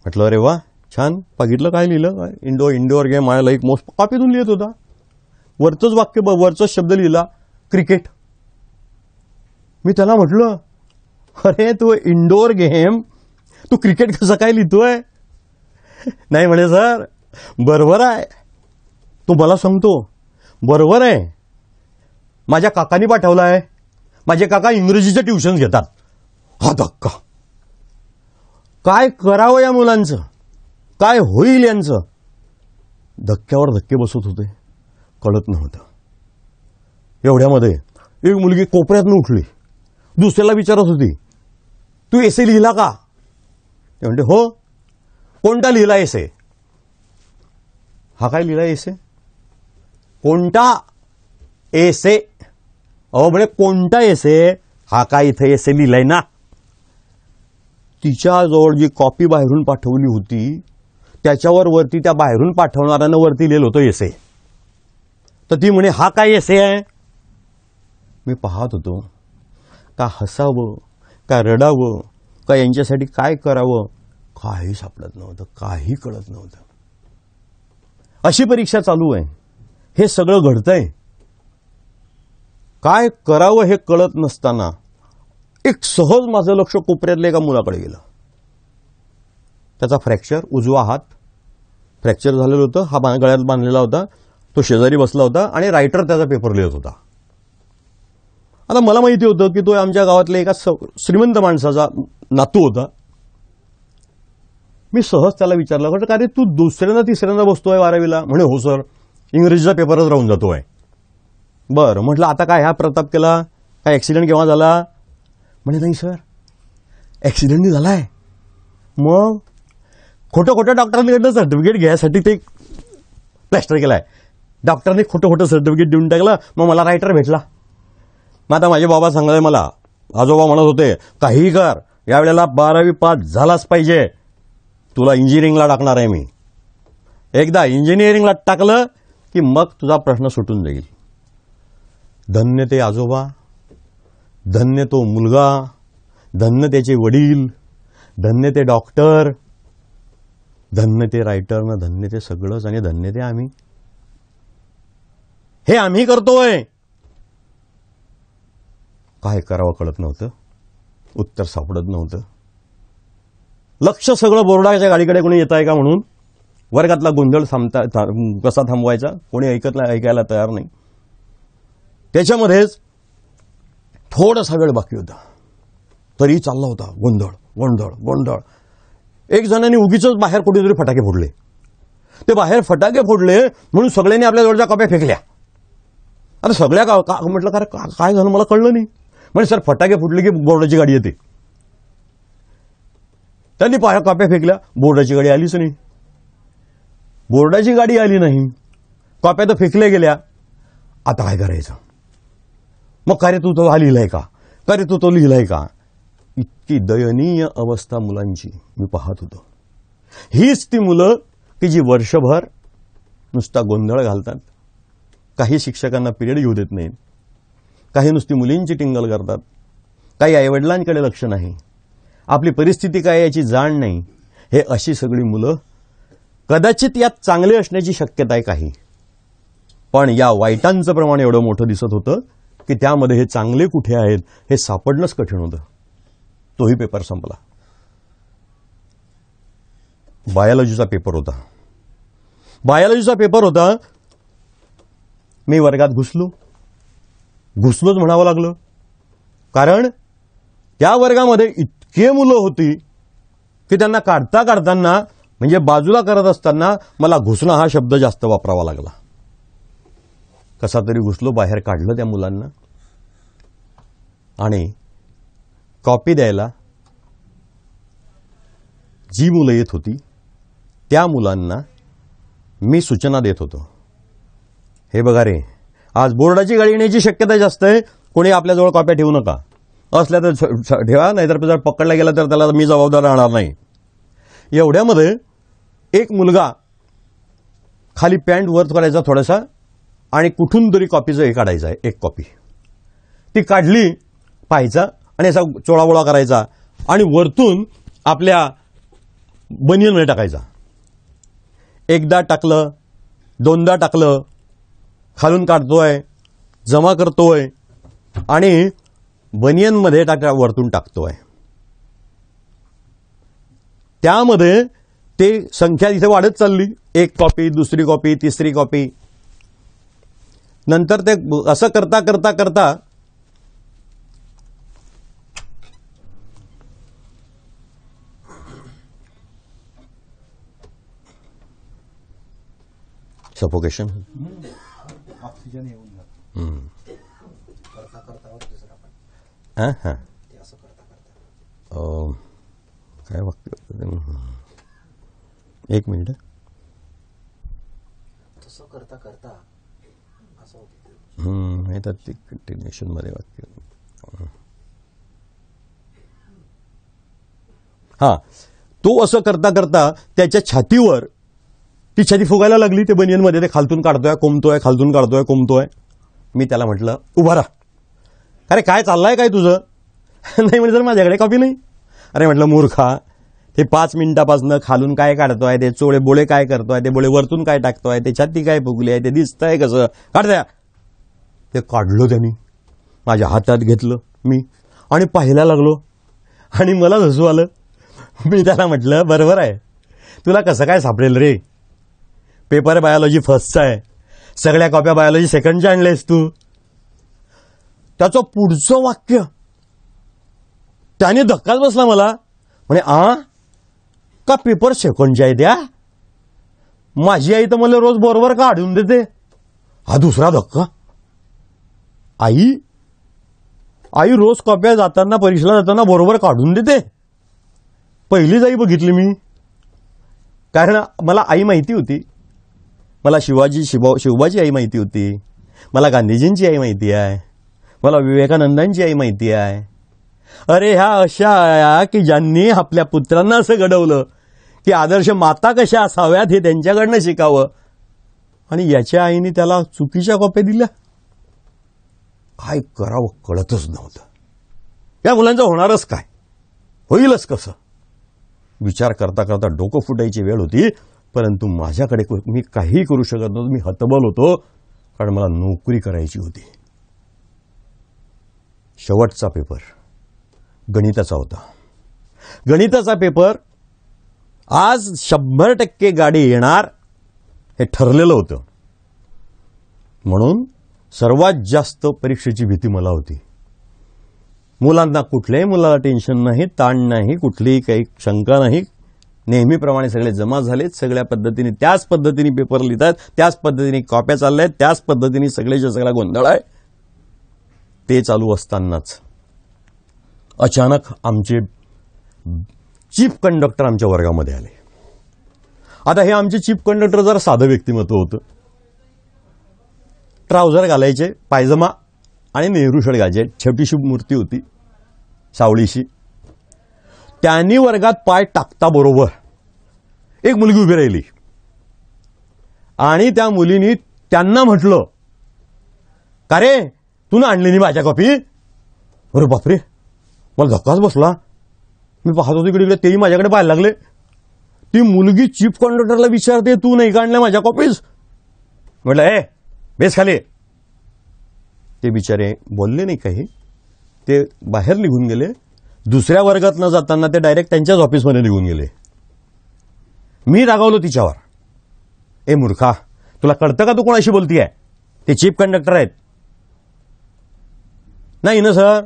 म्हटलं अरे वा छान, बघितलं काय लिहिलं, काय indoor game I like most. कॉपीतून लिहित होता. वरचंच वाक्य, वरचंच शब्द लिहिला क्रिकेट. मी त्याला म्हटलं अरे तू इंडोअर गेम, तू क्रिकेट कसं काय लिहितोय? नाही म्हणे सर बरोबर आहे. तू मला सांगतो बरोबर आहे, माझ्या काकांनी पाठवला आहे. माझे काका इंग्रजीचे ट्युशन्स घेतात. हा धक्का. काय करावं या मुलांचं, काय होईल यांचं, धक्क्यावर धक्के बसत होते, कळत नव्हतं. एवढ्यामध्ये एक मुलगी कोपऱ्यातनं उठली, दुसऱ्याला विचारत होती, तू एसे लिहिला का? ते म्हणते हो. कोणता लिहिला एसे? हा काय लिहिला एसे? कोणता एसे? अहो म्हणे कोणता एसे? हा काय इथे एसे लिहिलाय ना. तिच्याजवळ जी कॉपी बाहेरून पाठवली होती त्याच्यावर वरती त्या बाहेरून पाठवणाऱ्यानं वरती लिहिलं होतं एसे. तर ती म्हणे हा काय एसे आहे? मी पाहत होतो, का हसावं का रडावं का यांच्यासाठी काय करावं काही सापडत नव्हतं, काही कळत नव्हतं. अशी परीक्षा चालू आहे, हे सगळं घडतंय, काय करावं हे कळत नसताना एक सहज माझं लक्ष कोपऱ्यातल्या एका मुलाकडे गेलं. त्याचा फ्रॅक्चर, उजवा हात फ्रॅक्चर झालेलं होतं, हा गळ्यात बांधलेला होता, तो शेजारी बसला होता आणि रायटर त्याचा पेपर लिहित होता. आता मला माहिती होतं की तो आमच्या गावातल्या एका श्रीमंत माणसाचा नातू होता. मी सहज त्याला विचारलं, म्हटलं का रे तू दुसऱ्यांदा तिसऱ्यांदा बसतोय 12वीला? म्हणे हो सर, इंग्रजीचा पेपरच राहून जातोय. बरं, म्हटलं आता काय ह्या प्रताप केला, काय ऍक्सिडेंट केव्हा झाला? म्हणे नाही सर, ऍक्सिडेंट झालाय. मग खोटं खोटं डॉक्टरांकडनं सर्टिफिकेट घ्यायसाठी ते प्लॅस्टर केलाय. डॉक्टरने खोटं खोटं सर्टिफिकेट देऊन टाकलं, मग मला रायटर भेटला. मग आता माझे बाबा सांगताय मला, आजोबा म्हणत होते काहीही कर, यावेळेला 12वी पास झालाच पाहिजे, तुला इंजिनिअरिंगला टाकणार आहे मी. एकदा इंजिनिअरिंगला टाकलं की मग तुझा प्रश्न सुटून जाईल. धन्य ते आजोबा, धन्य तो मुलगा, धन्य त्याचे वडील, धन्य ते डॉक्टर, धन्य ते रायटर, न धन्य ते सगळंच, आणि धन्य ते आम्ही. हे आम्ही करतोय. काय करावं कळत नव्हतं, उत्तर सापडत नव्हतं. लक्ष सगळं बोर्डाच्या गाडीकडे कोणी येत आहे का म्हणून. वर्गातला गोंधळ कसा थांबवायचा कोणी ऐकायला तयार नाही. त्याच्यामध्येच थोडासा वेळ बाकी होता, तरी चालला होता गोंधळ गोंधळ गोंधळ. एक जणांनी उगीच बाहेर कुठेतरी फटाके फोडले. ते बाहेर फटाके फोडले म्हणून सगळ्यांनी आपल्या जवळच्या कॉप्या फेकल्या. आता सगळ्या म्हटलं काय झालं मला कळलं नाही. म्हणजे सर फटाके फुटले की बोर्डाची गाडी येते. त्यांनी कॉप्या फेकल्या, बोर्डाची गाडी आलीच नाही. बोर्डाची गाडी आली नाही, कॉप्या तर फेकल्या गेल्या. आता काय करायचं? मग का रे तू तो हा लिहिलाय का, का रे तू तो लिहिलाय का. इतकी दयनीय अवस्था मुलांची मी पाहत होतो. हीच ती मुलं की जी वर्षभर नुसता गोंधळ घालतात, काही शिक्षकांना पिरियड घेऊ देत नाहीत, काही नुसती मुलींची टिंगल करतात, काही आईवडिलांकडे लक्ष नाही, आपली परिस्थिती काय याची जाण नाही. हे अशी सगळी मुलं, कदाचित यात चांगले असण्याची शक्यता आहे काही, पण या वाईटांचं प्रमाण एवढं मोठं दिसत होतं की त्यामध्ये हे चांगले कुठे आहेत हे सापडणंच कठीण होतं. तोही पेपर संपला. बायोलॉजीचा पेपर होता. बायोलॉजीचा पेपर होता. मी वर्गात घुसलोच म्हणावं लागलं, कारण त्या वर्गामध्ये इतके मुलं होती की त्यांना काढताना म्हणजे बाजूला करत असताना मला घुसणं हा शब्द जास्त वापरावा लागला. कसा तरी घुसलो, बाहेर काढलं त्या मुलांना, आणि कॉपी द्यायला जी मुलं येत होती त्या मुलांना मी सूचना देत होतो. हे बघा रे, आज बोर्डाची गाडी येण्याची शक्यता जास्त आहे, कोणी आपल्याजवळ कॉप्या ठेवू नका. असल्या तर ठेवा, नाहीतर जर पकडला गेला तर त्याला मी जबाबदार राहणार नाही. एवढ्यामध्ये एक मुलगा खाली पॅन्ट वर करायचा थोडासा आणि कुठून तरी कॉपीचं हे काढायचं आहे, एक कॉपी ती काढली, पाहायचा आणि असा चोळाबोळा करायचा आणि वरतून आपल्या बनियनमध्ये टाकायचा. एकदा टाकलं, दोनदा टाकलं, खालून काढतोय, जमा करतोय आणि बनियनमध्ये वरतून टाकतोय. त्यामध्ये ते संख्या इथे वाढत चालली, एक कॉपी, दुसरी कॉपी, तिसरी कॉपी. नंतर ते असं करता करता करता सफोकेशन. ऑक्सिजन येऊन जातं. करता करता दुसरा पण हां हां ते असं करता करता काय वाक्य, एक मिनिट. तसं करता करता असं होतं. हे तर ते कंटिन्युएशन मध्ये वाक्य. हा, तो असं करता करता त्याच्या छातीवर ती छाती फुगायला लागली. ते बनियनमध्ये ते खालतून काढतोय, कोंबतोय, खालतून काढतोय, कोंबतोय. मी त्याला म्हटलं, उभा राहा. अरे काय चाललंय काय तुझं? नाही म्हणजे सर माझ्याकडे कॉपी नाही. अरे म्हटलं मूर्खा, ते 5 मिनिटापासून खालून काय काढतोय, ते चोळे बोळे काय करतोय, ते बोळे वरतून काय टाकतोय, ते छाती काय फुगली आहे, ते दिसतंय कसं, काढ द्या. ते काढलं त्यांनी, माझ्या हातात घेतलं मी आणि पाहायला लागलो आणि मला हसू आलं. मी त्याला म्हटलं, बरोबर आहे, तुला कसं काय सापडेल रे? पेपर बायोलॉजी फर्स्टचा आहे, सगळ्या कॉप्या बायोलॉजी सेकंडच्या आणल्यास तू. त्याचं पुढचं वाक्य त्याने धक्काच बसला मला. म्हणे का पेपर सेकंडच्या आहे त्या? माझी आई तर मला रोज बरोबर काढून देते. हा दुसरा धक्का. आई रोज कॉप्या जाताना, परीक्षेला जाताना बरोबर काढून देते. पहिलीच आई बघितली मी. कारण मला आई माहिती होती, मला शिवबाची आई माहिती होती, मला गांधीजींची आई माहिती आहे, मला विवेकानंदांची आई माहिती आहे. अरे ह्या अशा आया की ज्यांनी आपल्या पुत्रांना असं घडवलं की आदर्श माता कशा असाव्यात हे त्यांच्याकडनं शिकावं. आणि याच्या आईने त्याला चुकीच्या कॉप्या दिल्या. काय करावं कळतच नव्हतं. या मुलांचं होणारच काय, होईलच कसं, विचार करता करता डोकं फुटायची वेळ होती. परंतु माझ्याकडे मी काहीही करू शकत नव्हतो. मी हतबल होतो, कारण मला नोकरी करायची होती. शेवटचा पेपर गणिताचा होता. गणिताचा पेपर आज 100% गाडी येणार हे ठरलेलं होतं. म्हणून सर्वात जास्त परीक्षेची भीती मला होती. मुलांना कुठल्याही मुलाला टेन्शन नाही, ताण नाही, कुठलीही काही शंका नाही. नेहमीप्रमाणे सगळे जमा झालेत, सगळ्या पद्धतीने त्याच पद्धतीने पेपर लिहितात, त्याच पद्धतीने कॉप्या चालल्या आहेत, त्याच पद्धतीने सगळेच्या सगळा गोंधळ आहे. ते चालू असतानाच अचानक आमचे चीफ कंडक्टर आमच्या वर्गामध्ये आले. आता हे आमचे चीफ कंडक्टर जरा साधं व्यक्तिमत्व होतं. ट्राउझर घालायचे, पायजमा आणि नेहरू शर्ट घालायचे. छोटीशी मूर्ती होती सावळीशी. त्यांनी वर्गात पाय टाकता बरोबर एक मुलगी उभी राहिली आणि त्या मुलीनी त्यांना म्हटलं, का रे तू ना आणली नाही माझ्या कॉपी? अरे बापरे, मला धक्काच बसला. मी पाहत होतो इकडे, तेही माझ्याकडे पाहायला लागले. ती मुलगी चीफ कंडक्टरला विचारते, तू नाही काढल्या माझ्या कॉपीज? म्हटलं, ए बेस खाली. ते बिचारे बोलले नाही काही, ते बाहेर निघून गेले. दुसऱ्या वर्गात न जाताना ते डायरेक्ट त्यांच्याच ऑफिसमध्ये निघून गेले. मी रागावलो तिच्यावर, ए मूर्खा, तुला कळतं का तू कोणाशी बोलतीये? ते चीफ कंडक्टर आहेत. नाही ना सर,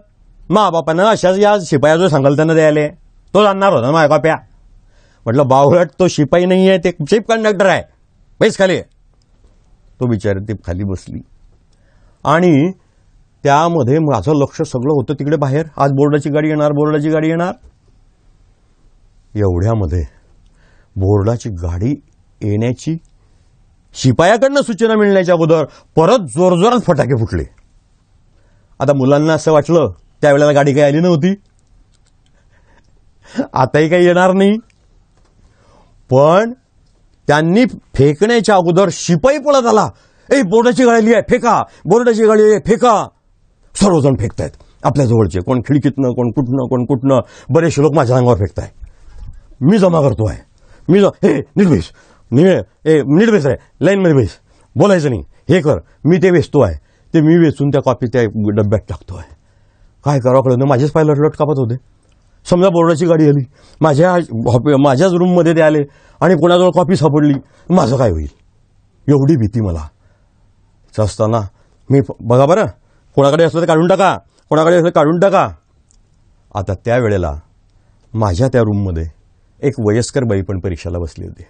मा बापानं अशाच या शिपाया सांगाल त्यांना द्यायला, तो जाणार होता माझ्या कॉप्या. म्हटलं, बावळट, तो शिपाई नाही आहे, ते चीफ कंडक्टर आहे, बैस खाली. तो बिचारे ते खाली बसली आणि त्यामध्ये माझं लक्ष सगळं होतं तिकडे बाहेर. आज बोर्डाची गाडी येणार, बोर्डाची गाडी येणार. एवढ्यामध्ये बोर्डाची गाडी येण्याची शिपायाकडनं सूचना मिळण्याच्या अगोदर परत जोरजोरात फटाके फुटले. आता मुलांना असं वाटलं त्यावेळेला गाडी काही आली नव्हती, आताही काही येणार नाही. पण त्यांनी फेकण्याच्या अगोदर शिपाई पळत आला, ए बोर्डाची गाडी आहे फेका, बोर्डाची गाडी आहे फेका. सर्वजण फेकतायत आपल्या जवळचे, कोण खिडकीतनं, कोण कुठनं. बरेचसे लोक माझ्या अंगावर फेकताय. मी जमा करतोय, हे नीट बेस रे, लाईनमध्ये बेस, बोलायचं नाही, हे कर. मी ते वेचतोय, ते मी वेचून त्या कॉपी त्या डब्यात टाकतोय. काय करावं कळलं, माझेच पाय लटलट कापत होते. समजा बोर्डाची गाडी आली, माझ्याच रूममध्ये ते आले आणि कोणाजवळ कॉपी सापडली, माझं काय होईल, एवढी भीती मला असताना मी, बघा बरं, कोणाकडे असलं तर काढून टाका, कोणाकडे असलं काढून टाका. आता त्यावेळेला माझ्या त्या रूममध्ये एक वयस्कर बाई पण परीक्षेला बसली होती.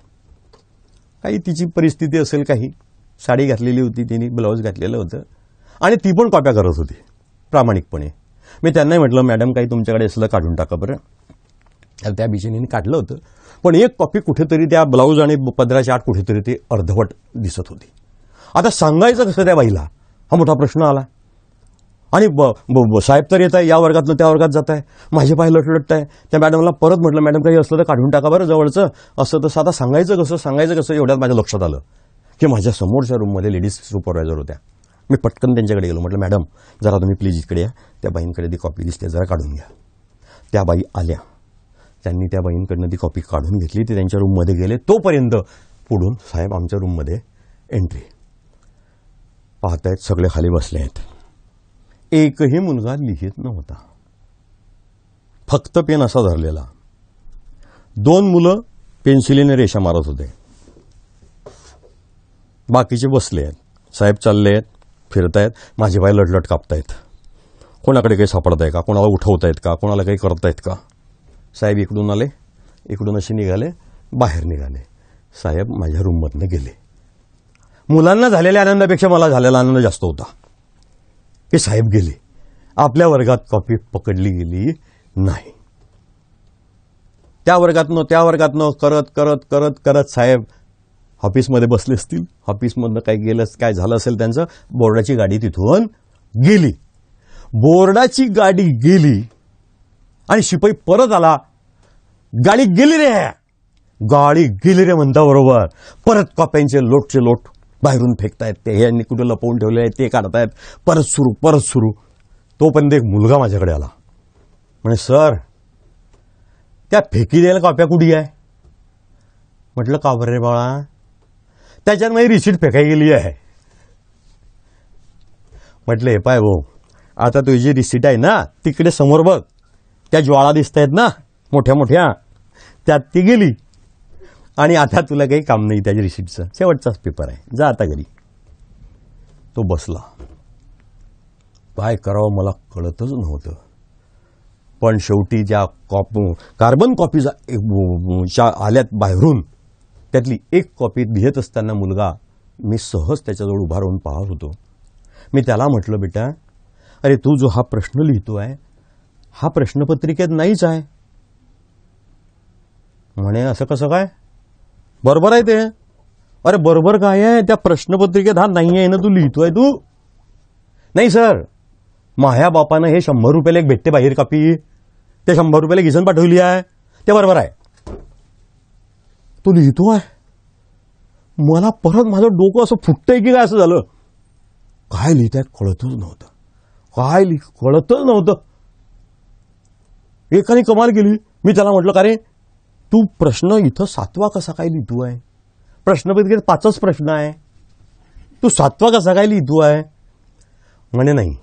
काही तिची परिस्थिती असेल काही, साडी घातलेली होती, तिने ब्लाऊज घातलेलं होतं आणि ती पण कॉप्या करत होती प्रामाणिकपणे. मी त्यांनाही म्हटलं, मॅडम काही तुमच्याकडे असलं काढून टाका बरं. तर त्या बिचारीने काढलं होतं, पण एक कॉपी कुठेतरी त्या ब्लाऊज आणि पदराच्या आत कुठेतरी ते अर्धवट दिसत होती. आता सांगायचं कसं त्या बाईला, हा मोठा प्रश्न आला. आणि साहेब तर येत आहे, या वर्गातनं त्या वर्गात जात आहे, माझे पाय लटलटत आहे. त्या मॅडमला परत म्हटलं, मॅडम काही असलं तर काढून टाका बरं जवळचं. असं तसं आता सांगायचं कसं एवढ्यात माझ्या लक्षात आलं की माझ्या समोरच्या रूममध्ये लेडीज सुपरवायझर होत्या. मी पटकन त्यांच्याकडे गेलो, म्हटलं, मॅडम जरा तुम्ही प्लीज इकडे या, त्या बाईंकडे ती कॉपी दिसते, जरा काढून घ्या. त्या बाई आल्या, त्यांनी त्या बाईंकडनं ती कॉपी काढून घेतली. ते त्यांच्या रूममध्ये गेले. तोपर्यंत पुढून साहेब आमच्या रूममध्ये एंट्री. पाहतायत सगळे खाली बसले आहेत. एकही मुलगा लिहित नव्हता, फक्त पेन असा धरलेला. 2 मुलं पेन्सिलीने रेषा मारत होते, बाकीचे बसले आहेत. साहेब चालले आहेत, फिरतायत, माझे पाय लटलट कापतायत. कोणाकडे काही सापडत आहे का, कोणाला उठवतायत का, कोणाला काही करतायत का. साहेब इकडून आले, इकडून असे निघाले, बाहेर निघाले. साहेब माझ्या रूममधनं गेले. मुलांना झालेल्या आनंदापेक्षा मला झालेला आनंद जास्त होता की साहेब गेले. आपल्या वर्गात कॉपी पकडली गेली नाही. त्या वर्गातनं करत करत करत करत साहेब ऑफिसमध्ये बसले असतील. ऑफिसमधनं काय झालं असेल त्यांचं. बोर्डाची गाडी तिथून गेली. बोर्डाची गाडी गेली आणि शिपाई परत आला. गाडी गेली रे म्हणता बरोबर परत कॉप्यांचे लोटचे लोट बाहेरून फेकतायत. ते यांनी कुठे लपवून ठेवले आहेत ते काढतायत. परत सुरू. तोपर्यंत एक मुलगा माझ्याकडे आला, म्हणे, सर त्या फेकी द्यायला कॉप्या कुठे आहे. म्हटलं, का बरं रे बाळा. त्याच्यात माझी रिसीट फेकाय गेली आहे. म्हटलं, हे पाय भाऊ, आता तुझी जी रिसीट आहे ना तिकडे समोर बघ, त्या ज्वाळा दिसत आहेत ना मोठ्या मोठ्या, त्यात ती गेली आणि आता तुला काही काम नाही त्याच्या रिसीटचं. शेवटचाच पेपर आहे, जा आता घरी. तो बसला. काय करावं मला कळतच नव्हतं. पण शेवटी ज्या कार्बन कॉपीज आल्यात बाहेरून, त्यातली एक कॉपी लिहित असताना मुलगा, मी सहज त्याच्याजवळ उभा राहून पाहत होतो. मी त्याला म्हटलं, बेटा अरे तू जो हा प्रश्न लिहितो आहे हा प्रश्नपत्रिकेत नाहीच आहे. म्हणे, असं कसं काय. बरोबर आहे ते. अरे बरोबर काय आहे, त्या प्रश्नपत्रिकेत हा नाही आहे ना, तू लिहितोय तू. नाही सर, माझ्या बापानं हे 100 रुपयाला एक भेटते बाहेर कॉपी, ते 100 रुपयाला घिसून पाठवली आहे, ते बरोबर आहे. तो लिहितो आहे. मला परत माझं डोकं असं फुटतंय की काय असं झालं. काय लिहित आहे कळतच नव्हतं. एकाने कमाल केली. मी त्याला म्हटलं, का रे तू प्रश्न इथं 7वा कसा काय लिहितो आहे. प्रश्नपत्रिकेत 5च प्रश्न आहे, तू 7वा कसा काय लिहितो आहे. म्हणे, नाही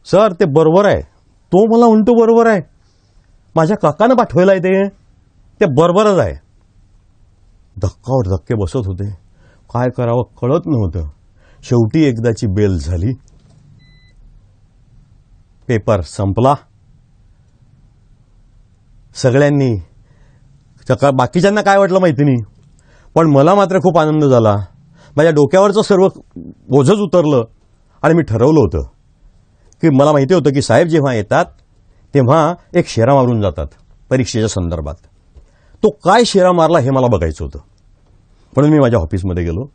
सर ते बरोबर आहे. तो मला म्हणतो बरोबर आहे, माझ्या काकानं पाठवलं आहे ते बरोबरच आहे. धक्कावर धक्के बसत होते. काय करावं कळत नव्हतं. शेवटी एकदाची बेल झाली. पेपर संपला. सगळ्यांनी, बाकीच्यांना काय वाटलं माहिती नाही, पण मला मात्र खूप आनंद झाला. माझ्या डोक्यावरचं सर्व बोझच उतरलं आणि मी ठरवलं होतं की मला माहिती होतं की साहेब जेव्हा येतात तेव्हा एक शेरा मारून जातात परीक्षेच्या संदर्भात. तो काय शेरा मारला हे मला बघायचं होतं. म्हणून मी माझ्या ऑफिसमध्ये गेलो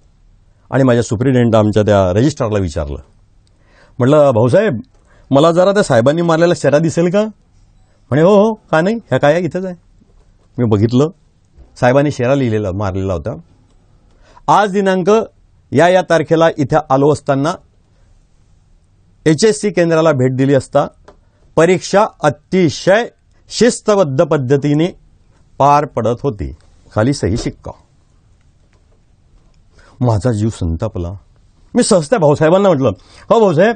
आणि माझ्या सुप्रिटेंडेंट आमच्या त्या रजिस्ट्रारला विचारलं. म्हटलं, भाऊसाहेब मला जरा त्या साहेबांनी मारलेला शेरा दिसेल का. म्हणे, हो का नाही, ह्या काय इथंच आहे. मी बघितलं, साहेबांनी शेरा मारलेला होता. आज दिनांक या तारखेला इथे आलो असताना HSC केंद्राला भेट दिली असता परीक्षा अतिशय शिस्तबद्ध पद्धतीने पार पडत होती. खाली सही शिक्का. माझा जीव संतापला. मी सहजत्या भाऊसाहेबांना म्हटलं, हो भाऊसाहेब,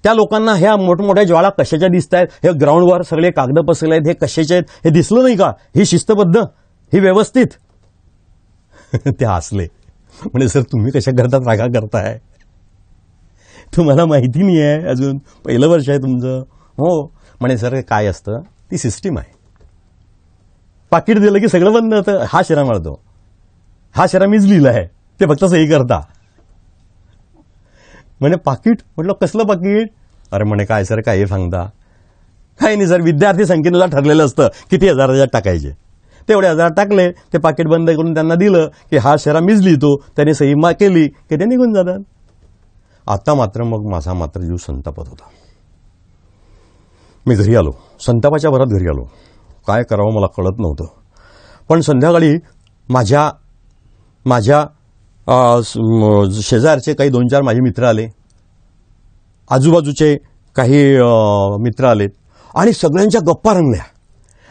त्या लोकांना ह्या मोठमोठ्या ज्वाळा कशाच्या दिसत आहेत, हे ग्राउंडवर सगळे कागद पसरले आहेत, हे कशाचे आहेत, हे दिसलं नाही का, ही शिस्तबद्ध, ही व्यवस्थित. ते हसले. म्हणजे सर तुम्ही कशा करतात रागा करताय, तुम्हाला माहिती नाही आहे, अजून पहिलं वर्ष आहे तुमचं. हो म्हणे, सर काय असतं, ती सिस्टीम आहे. पाकिट दिलं की सगळं बंद होतं. हा शेरा मारतो, हा शेरा मीच लिहिला आहे, ते फक्त सही करता. म्हणे पाकिट. म्हटलं कसलं पाकिट? अरे म्हणे काय सर काय हे सांगता? काही नाही सर, विद्यार्थी संख्येनुसार ठरलेलं असतं किती हजार टाकायचे. तेवढे हजार टाकले, ते पाकिट बंद करून त्यांना दिलं की हा शेरा मीच लिहितो, त्याने सही केली की ते निघून जातात. आता मात्र मग माझा मात्र जीव संतापत होता. मी घरी आलो, संतापाच्या भरात घरी आलो. काय करावं मला कळत नव्हतं. पण संध्याकाळी माझ्या शेजारचे काही 2-4 माझे मित्र आले, आजूबाजूचे काही मित्र आलेत आणि सगळ्यांच्या गप्पा रंगल्या.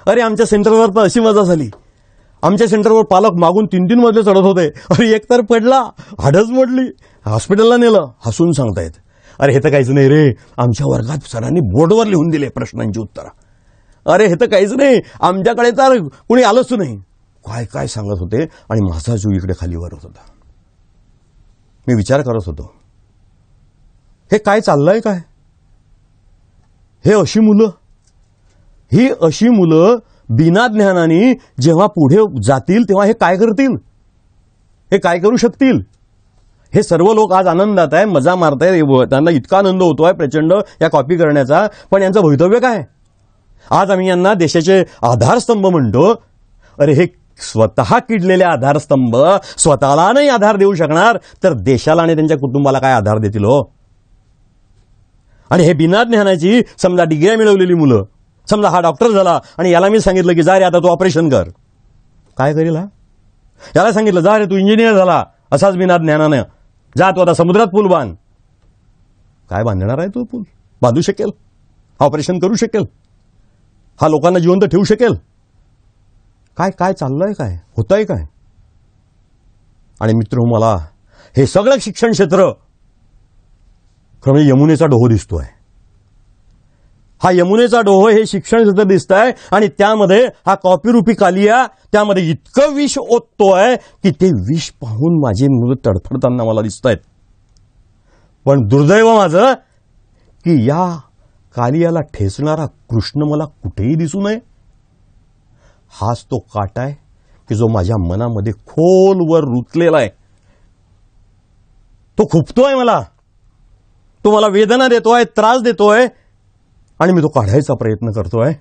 अरे आमच्या सेंटरवर तर अशी मजा झाली, आमच्या सेंटरवर पालक मागून 3-3 मजले चढत होते. अरे एक तर पडला, हाडच मोडली, हॉस्पिटलला नेलं. हसून सांगतायत, अरे हे तर काहीच नाही रे, आमच्या वर्गात सरांनी बोर्डवर लिहून दिले प्रश्नांची उत्तरं. अरे हे तर काहीच नाही, आमच्याकडे तर कुणी आलंच नाही. काय काय सांगत होते आणि माझा जीव इकडे खाली वर होत होता. मी विचार करत होतो, हे काय चाललंय काय? ही अशी मुलं बिना ज्ञानाने जेव्हा पुढे जातील तेव्हा हे काय करतील? हे काय करू शकतील? हे सर्व लोक आज आनंदात आहे, मजा मारताय, त्यांना इतका आनंद होतोय प्रचंड या कॉपी करण्याचा. पण यांचं भवितव्य काय? आज आम्ही यांना देशाचे आधारस्तंभ म्हणतो. अरे हे स्वतः किडलेले आधारस्तंभ स्वतःला नाही आधार देऊ शकणार तर देशाला आणि त्यांच्या कुटुंबाला काय आधार देतील हो? आणि हे बिना ज्ञानाची समजा डिग्र्या मिळवलेली मुलं, समजा हा डॉक्टर झाला आणि याला मी सांगितलं की जा रे आता तू ऑपरेशन कर, काय करेल हा? याला सांगितलं जा रे तू इंजिनियर झाला असाच बिना ज्ञानानं, जा तू आता समुद्रात पूल बांध. काय बांधणार आहे तो पूल? बांधू शकेल? ऑपरेशन करू शकेल? हा लोकांना जिवंत ठेवू शकेल? काय काय चाललंय, काय होतंय काय? आणि मित्र मला हे सगळं शिक्षण क्षेत्र खरं यमुनेचा डोह दिसतोय. हा यमुनेचा डोह हे शिक्षण क्षेत्र दिसत आहे आणि त्यामध्ये हा कॉपीरूपी कालिया त्यामध्ये इतकं विष ओततोय की ते विष पाहून माझे मुलं तडफडताना मला दिसत आहेत. पण दुर्दैव माझं की या कालियाला ठेचणारा कृष्ण मला कुठेही दिसू नये. हाच तो काटा आहे की जो माझ्या मनामध्ये खोलवर रुतलेला आहे. तो खुपतोय मला, तो मला वेदना देतोय, त्रास देतोय आणि मी तो काढायचा प्रयत्न करतोय.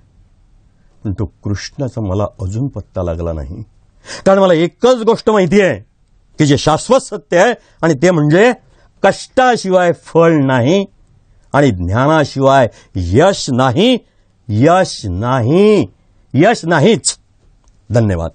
पण तो कृष्णाचा मला अजून पत्ता लागला नाही. कारण मला एकच गोष्ट माहिती आहे की जे शाश्वत सत्य आहे आणि ते म्हणजे कष्टाशिवाय फळ नाही आणि ज्ञानाशिवाय यश नाही. यश नाहीच. धन्यवाद.